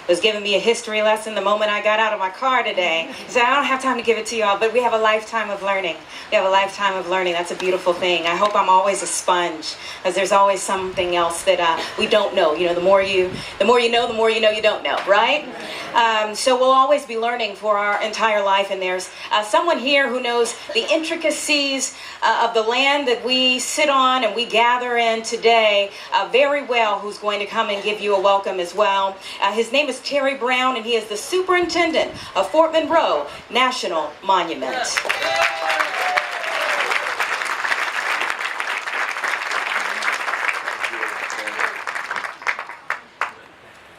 was giving me a history lesson the moment I got out of my car today. He said, I don't have time to give it to y'all, but we have a lifetime of learning. We have a lifetime of learning. That's a beautiful thing. I hope I'm always a sponge, because there's always something else that we don't know. You know, the more you know, the more you know you don't know, right? So we'll always be learning for our entire life, and there's someone here who knows the intricacies of the land that we sit on and we gather in today very well, who's going to come and give you a welcome as well. His name is Terry Brown, and he is the superintendent of Fort Monroe National Monument.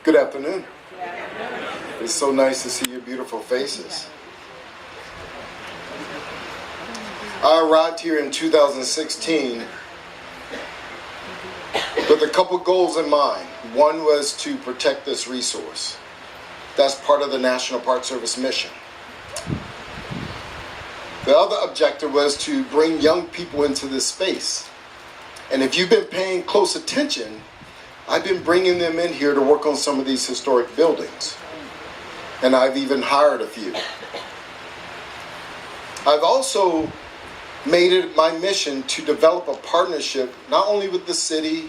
Good afternoon. It's so nice to see your beautiful faces. I arrived here in 2016 with a couple goals in mind. One was to protect this resource. That's part of the National Park Service mission. The other objective was to bring young people into this space. And if you've been paying close attention, I've been bringing them in here to work on some of these historic buildings. And I've even hired a few. I've also made it my mission to develop a partnership not only with the city,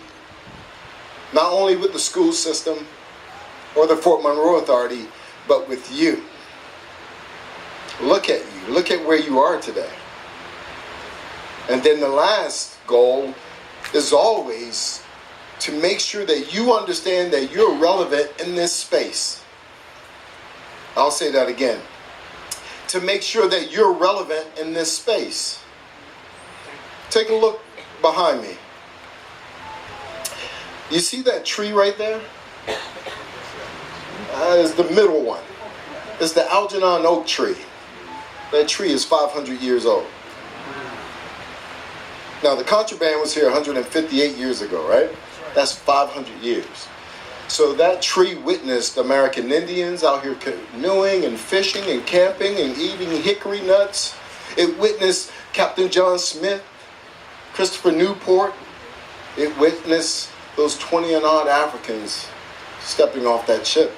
not only with the school system or the Fort Monroe Authority, but with you. Look at you. Look at where you are today. And then the last goal is always to make sure that you understand that you're relevant in this space. I'll say that again. To make sure that you're relevant in this space. Take a look behind me. You see that tree right there? It's the middle one. It's the Algernon oak tree. That tree is 500 years old. Now, the Contraband was here 158 years ago, right? That's 500 years. So that tree witnessed American Indians out here canoeing and fishing and camping and eating hickory nuts. It witnessed Captain John Smith, Christopher Newport. It witnessed those 20 and odd Africans stepping off that ship.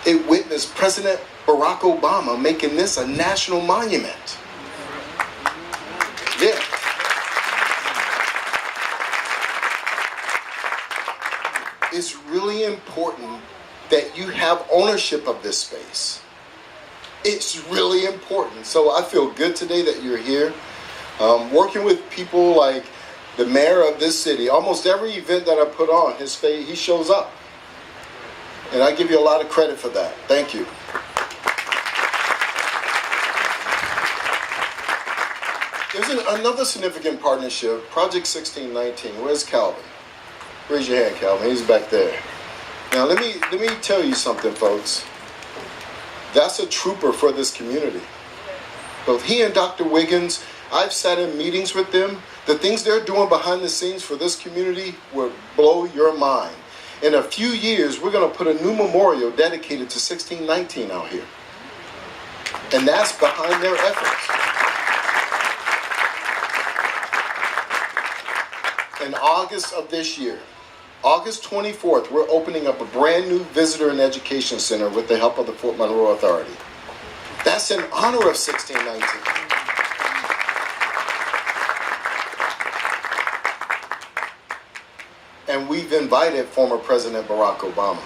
It witnessed President Barack Obama making this a national monument. Yeah. It's really important that you have ownership of this space. It's really important. So I feel good today that you're here. Working with people like the mayor of this city. Almost every event that I put on, he shows up. And I give you a lot of credit for that. Thank you. There's another significant partnership, Project 1619. Where's Calvin? Raise your hand, Calvin. He's back there. Now let me tell you something, folks. That's a trooper for this community. Both he and Dr. Wiggins, I've sat in meetings with them. The things they're doing behind the scenes for this community will blow your mind. In a few years, we're going to put a new memorial dedicated to 1619 out here. And that's behind their efforts. In August of this year, August 24th, we're opening up a brand new visitor and education center with the help of the Fort Monroe Authority. That's in honor of 1619. And we've invited former President Barack Obama.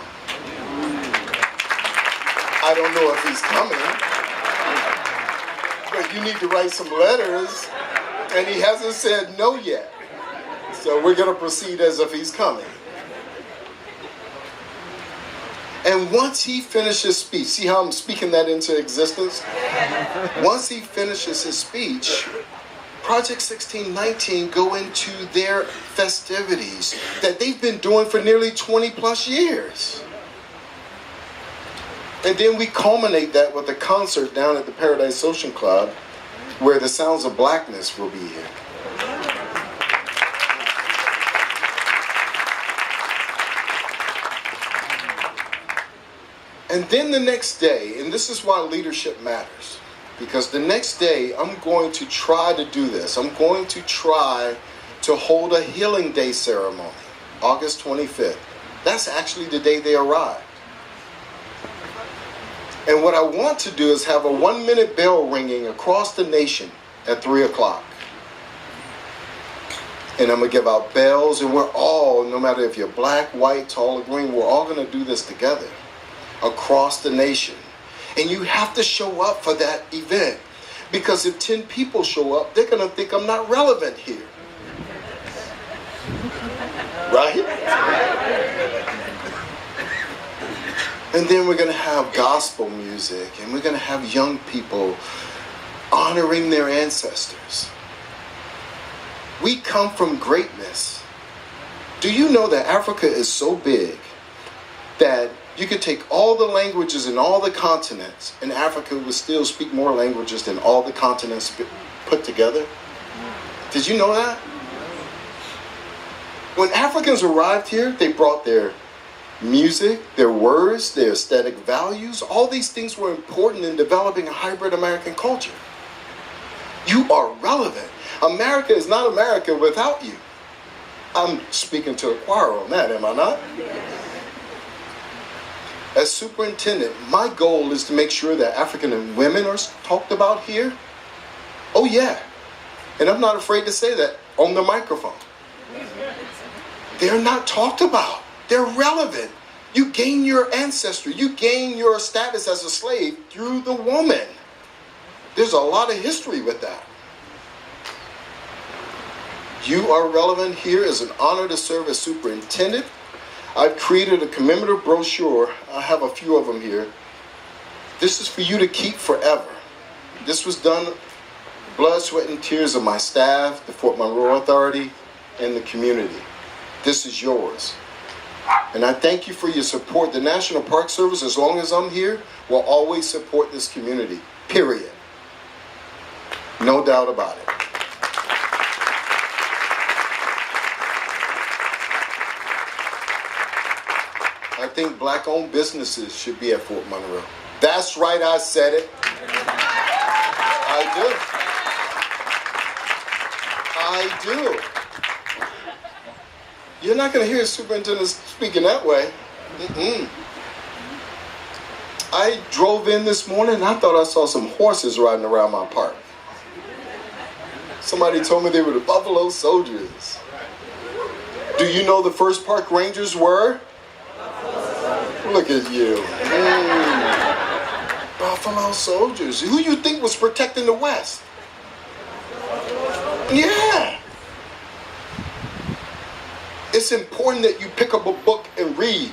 I don't know if he's coming, but you need to write some letters, and he hasn't said no yet. So we're going to proceed as if he's coming. And once he finishes his speech, see how I'm speaking that into existence? Once he finishes his speech, Project 1619 go into their festivities that they've been doing for nearly 20 plus years. And then we culminate that with a concert down at the Paradise Social Club where the Sounds of Blackness will be here. And then the next day, and this is why leadership matters, because the next day I'm going to try to do this. I'm going to try to hold a Healing Day ceremony, August 25th. That's actually the day they arrived. And what I want to do is have a 1-minute bell ringing across the nation at 3 o'clock. And I'm going to give out bells, and we're all, no matter if you're black, white, tall, or green, we're all going to do this together across the nation. And you have to show up for that event. Because if 10 people show up, they're going to think I'm not relevant here. Right? And then we're going to have gospel music, and we're going to have young people honoring their ancestors. We come from greatness. Do you know that Africa is so big that you could take all the languages in all the continents, and Africa would still speak more languages than all the continents put together? Did you know that? When Africans arrived here, they brought their music, their words, their aesthetic values. All these things were important in developing a hybrid American culture. You are relevant. America is not America without you. I'm speaking to a choir on that, am I not? As superintendent, my goal is to make sure that African women are talked about here. Oh yeah. And I'm not afraid to say that on the microphone. They're not talked about. They're relevant. You gain your ancestry. You gain your status as a slave through the woman. There's a lot of history with that. You are relevant here. It's an honor to serve as superintendent. I've created a commemorative brochure. I have a few of them here. This is for you to keep forever. This was done blood, sweat, and tears of my staff, the Fort Monroe Authority, and the community. This is yours. And I thank you for your support. The National Park Service, as long as I'm here, will always support this community, period. No doubt about it. I think black-owned businesses should be at Fort Monroe. That's right, I said it. I do. You're not going to hear a superintendent speaking that way. I drove in this morning and I thought I saw some horses riding around my park. Somebody told me they were the Buffalo Soldiers. Do you know the first park rangers were? Look at you. Buffalo Soldiers. Who you think was protecting the West? Yeah. It's important that you pick up a book and read.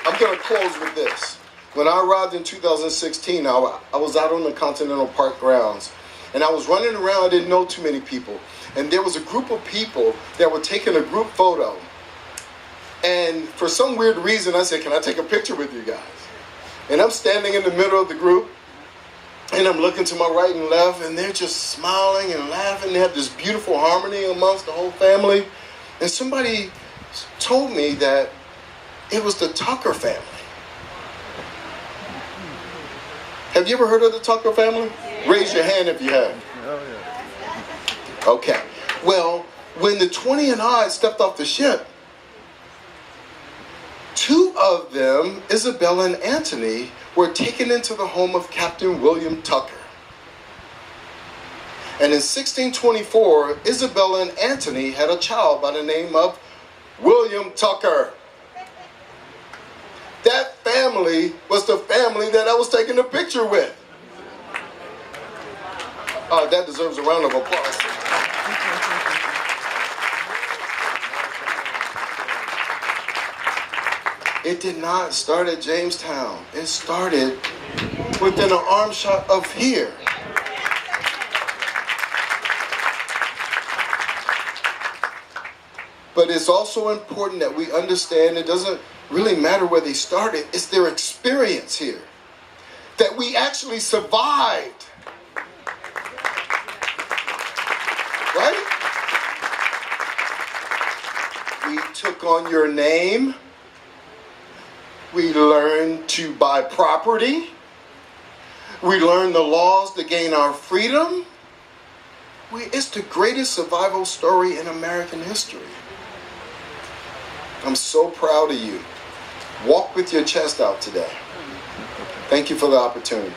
I'm going to close with this. When I arrived in 2016, I was out on the Continental Park grounds, and I was running around. I didn't know too many people. And there was a group of people that were taking a group photo. And for some weird reason, I said, can I take a picture with you guys? And I'm standing in the middle of the group, and I'm looking to my right and left, and they're just smiling and laughing. They have this beautiful harmony amongst the whole family. And somebody told me that it was the Tucker family. Have you ever heard of the Tucker family? Raise your hand if you have. Okay. Well, when the 20 and I stepped off the ship, two of them, Isabella and Anthony, were taken into the home of Captain William Tucker. And in 1624, Isabella and Anthony had a child by the name of William Tucker. That family was the family that I was taking a picture with. That deserves a round of applause. It did not start at Jamestown. It started within an arm shot of here. But it's also important that we understand it doesn't really matter where they started. It's their experience here. That we actually survived. Right? We took on your name. We learned to buy property. We learned the laws to gain our freedom. It's the greatest survival story in American history. I'm so proud of you. Walk with your chest out today. Thank you for the opportunity.